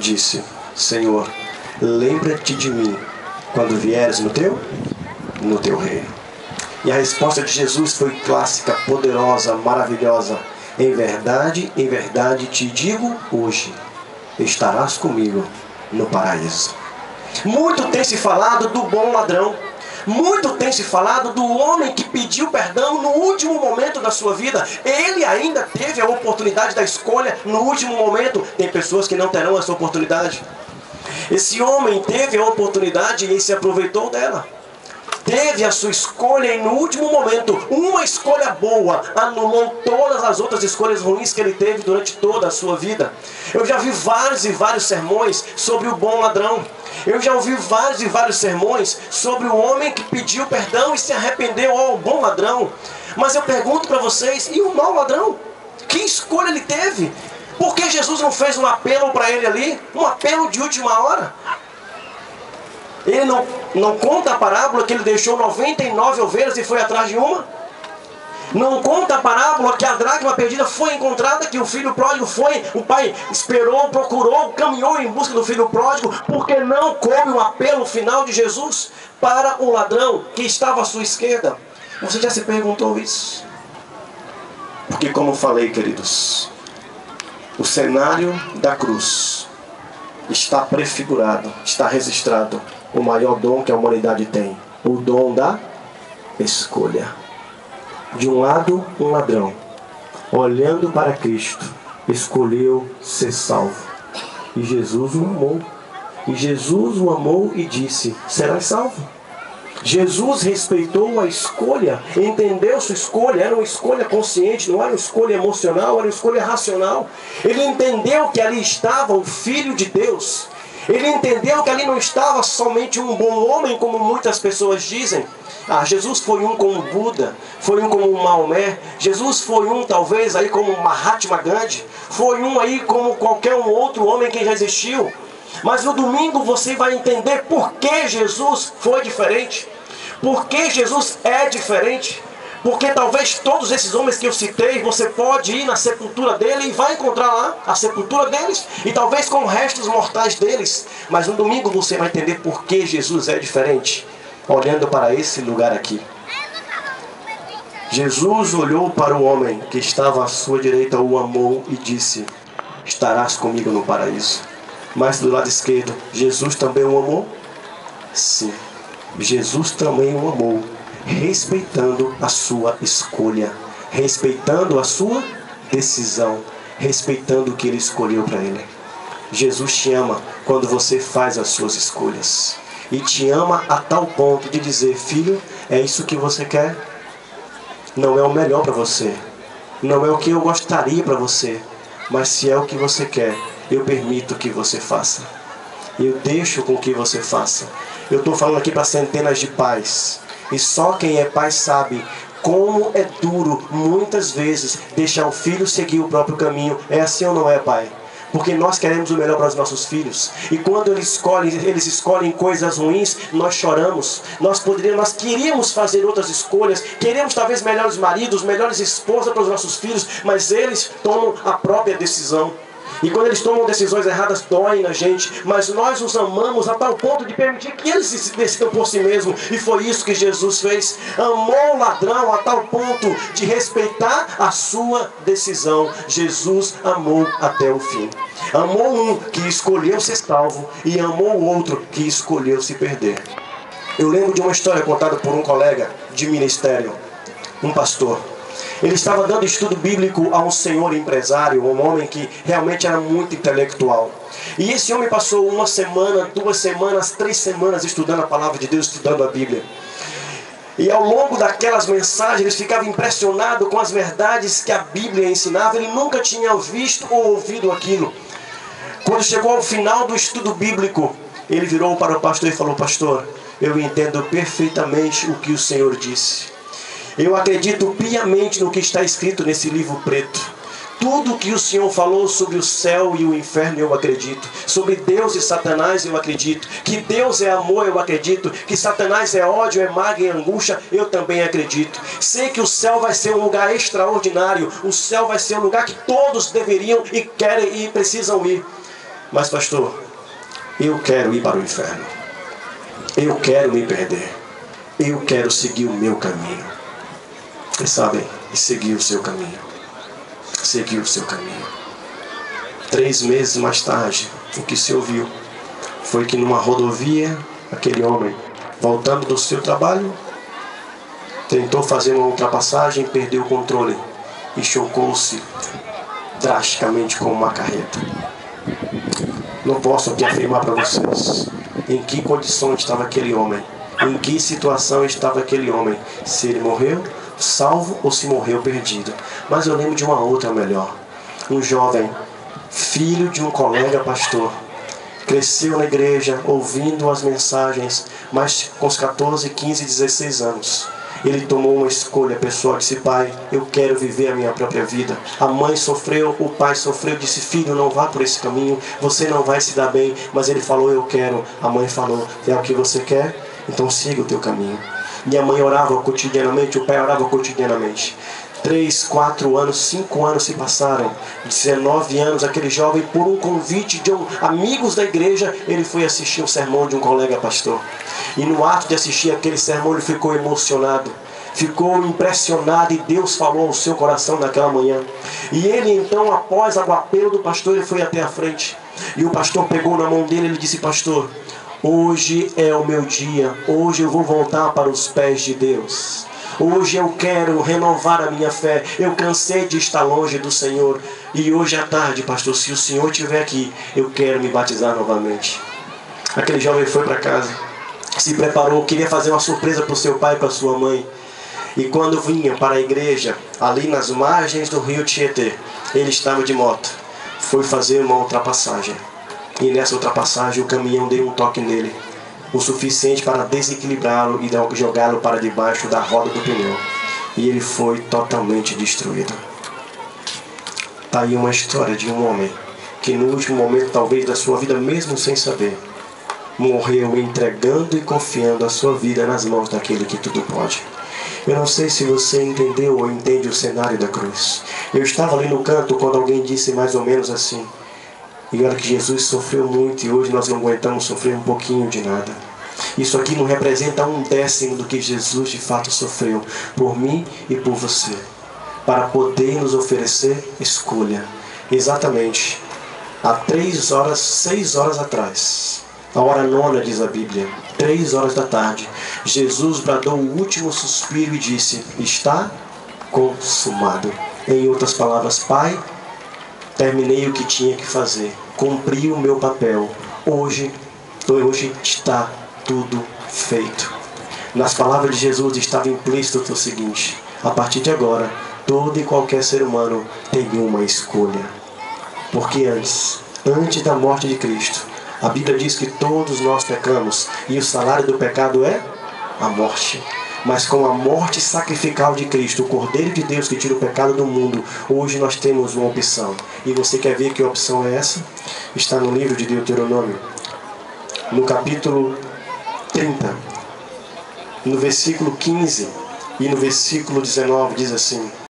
disse: Senhor, lembra-te de mim quando vieres no teu reino. E a resposta de Jesus foi clássica, poderosa, maravilhosa. Em verdade te digo hoje, estarás comigo no paraíso. Muito tem se falado do bom ladrão. Muito tem se falado do homem que pediu perdão no último momento da sua vida. Ele ainda teve a oportunidade da escolha no último momento. Tem pessoas que não terão essa oportunidade. Esse homem teve a oportunidade e ele se aproveitou dela. Teve a sua escolha e no último momento, uma escolha boa anulou todas as outras escolhas ruins que ele teve durante toda a sua vida. Eu já vi vários e vários sermões sobre o bom ladrão. Eu já ouvi vários e vários sermões sobre o homem que pediu perdão e se arrependeu ao bom ladrão. Mas eu pergunto para vocês, e o mau ladrão? Que escolha ele teve? Por que Jesus não fez um apelo para ele ali? Um apelo de última hora? Ele não conta a parábola que ele deixou 99 ovelhas e foi atrás de uma? Não conta a parábola que a dracma perdida foi encontrada, que o filho pródigo foi, o pai esperou, procurou, caminhou em busca do filho pródigo? Porque não coube o apelo final de Jesus para o ladrão que estava à sua esquerda? Você já se perguntou isso? Porque, como falei, queridos, o cenário da cruz está prefigurado, está registrado o maior dom que a humanidade tem, o dom da escolha. De um lado, um ladrão, olhando para Cristo, escolheu ser salvo. E Jesus o amou. E Jesus o amou e disse: serás salvo. Jesus respeitou a escolha, entendeu sua escolha, era uma escolha consciente, não era uma escolha emocional, era uma escolha racional. Ele entendeu que ali estava o Filho de Deus. Ele entendeu que ali não estava somente um bom homem, como muitas pessoas dizem. Jesus foi um como Buda, foi um como Maomé, Jesus foi um talvez aí como Mahatma Gandhi, foi um aí como qualquer um outro homem que já existiu. Mas no domingo você vai entender por que Jesus foi diferente, por que Jesus é diferente. Porque talvez todos esses homens que eu citei, você pode ir na sepultura dele e vai encontrar lá a sepultura deles, e talvez com restos mortais deles. Mas no domingo você vai entender por que Jesus é diferente, olhando para esse lugar aqui. Jesus olhou para o homem que estava à sua direita, o amou e disse: estarás comigo no paraíso. Mas do lado esquerdo, Jesus também o amou? Sim, Jesus também o amou, respeitando a sua escolha, respeitando a sua decisão, respeitando o que ele escolheu para ele. Jesus te ama quando você faz as suas escolhas. E te ama a tal ponto de dizer: filho, é isso que você quer? Não é o melhor para você, não é o que eu gostaria para você, mas se é o que você quer, eu permito que você faça. Eu deixo com que você faça. Eu estou falando aqui para centenas de pais. E só quem é pai sabe como é duro, muitas vezes, deixar o filho seguir o próprio caminho. É assim ou não é, pai? Porque nós queremos o melhor para os nossos filhos. E quando eles escolhem coisas ruins, nós choramos. Nós queríamos fazer outras escolhas. Queremos talvez melhores maridos, melhores esposas para os nossos filhos. Mas eles tomam a própria decisão. E quando eles tomam decisões erradas, doem na gente. Mas nós os amamos a tal ponto de permitir que eles se decidam por si mesmos. E foi isso que Jesus fez. Amou o ladrão a tal ponto de respeitar a sua decisão. Jesus amou até o fim. Amou um que escolheu ser salvo e amou o outro que escolheu se perder. Eu lembro de uma história contada por um colega de ministério, um pastor. Ele estava dando estudo bíblico a um senhor empresário, um homem que realmente era muito intelectual. E esse homem passou 1 semana, 2 semanas, 3 semanas estudando a palavra de Deus, estudando a Bíblia. E ao longo daquelas mensagens, ele ficava impressionado com as verdades que a Bíblia ensinava. Ele nunca tinha visto ou ouvido aquilo. Quando chegou ao final do estudo bíblico, ele virou para o pastor e falou: pastor, eu entendo perfeitamente o que o Senhor disse. Eu acredito piamente no que está escrito nesse livro preto. Tudo que o Senhor falou sobre o céu e o inferno eu acredito. Sobre Deus e Satanás eu acredito. Que Deus é amor eu acredito. Que Satanás é ódio, é mágoa e angústia eu também acredito. Sei que o céu vai ser um lugar extraordinário. O céu vai ser um lugar que todos deveriam e querem e precisam ir. Mas pastor, eu quero ir para o inferno. Eu quero me perder. Eu quero seguir o meu caminho. Vocês sabem, e seguir o seu caminho. Seguir o seu caminho. 3 meses mais tarde, o que se ouviu foi que numa rodovia, aquele homem, voltando do seu trabalho, tentou fazer uma ultrapassagem, perdeu o controle e chocou-se drasticamente com uma carreta. Não posso aqui afirmar para vocês em que condições estava aquele homem, em que situação estava aquele homem, se ele morreu salvo ou se morreu perdido. Mas eu lembro de uma outra melhor. Um jovem, filho de um colega pastor, cresceu na igreja ouvindo as mensagens, mas com os 14, 15, 16 anos ele tomou uma escolha pessoal, disse: pai, eu quero viver a minha própria vida. A mãe sofreu, o pai sofreu, disse: filho, não vá por esse caminho, você não vai se dar bem. Mas ele falou: eu quero. A mãe falou: é o que você quer? Então siga o teu caminho. Minha mãe orava cotidianamente, o pai orava cotidianamente. 3, 4 anos, 5 anos se passaram. 19 anos, aquele jovem, por um convite de amigos da igreja, ele foi assistir um sermão de um colega pastor. E no ato de assistir aquele sermão, ele ficou emocionado, ficou impressionado, e Deus falou ao seu coração naquela manhã. E ele então, após o apelo do pastor, ele foi até a frente. E o pastor pegou na mão dele e ele disse: pastor, hoje é o meu dia, hoje eu vou voltar para os pés de Deus. Hoje eu quero renovar a minha fé. Eu cansei de estar longe do Senhor. E hoje à tarde, pastor, se o Senhor estiver aqui, eu quero me batizar novamente. Aquele jovem foi para casa, se preparou, queria fazer uma surpresa para o seu pai e para a sua mãe. E quando vinha para a igreja, ali nas margens do rio Tietê, ele estava de moto. Foi fazer uma ultrapassagem. E nessa ultrapassagem o caminhão deu um toque nele, o suficiente para desequilibrá-lo e jogá-lo para debaixo da roda do pneu. E ele foi totalmente destruído. Está aí uma história de um homem que no último momento, talvez, da sua vida, mesmo sem saber, morreu entregando e confiando a sua vida nas mãos daquele que tudo pode. Eu não sei se você entendeu ou entende o cenário da cruz. Eu estava ali no canto quando alguém disse mais ou menos assim: e olha que Jesus sofreu muito e hoje nós não aguentamos sofrer um pouquinho de nada. Isso aqui não representa 1/10 do que Jesus de fato sofreu por mim e por você, para poder nos oferecer escolha. Exatamente há 6 horas atrás, a hora 9 diz a Bíblia, 3 horas da tarde, Jesus bradou o último suspiro e disse: está consumado. Em outras palavras: pai, terminei o que tinha que fazer, cumpri o meu papel, hoje está tudo feito. Nas palavras de Jesus estava implícito o seguinte: a partir de agora, todo e qualquer ser humano tem uma escolha. Porque antes da morte de Cristo, a Bíblia diz que todos nós pecamos e o salário do pecado é a morte. Mas com a morte sacrificial de Cristo, o Cordeiro de Deus que tira o pecado do mundo, hoje nós temos uma opção. E você quer ver que opção é essa? Está no livro de Deuteronômio, no capítulo 30, no versículo 15 e no versículo 19, diz assim: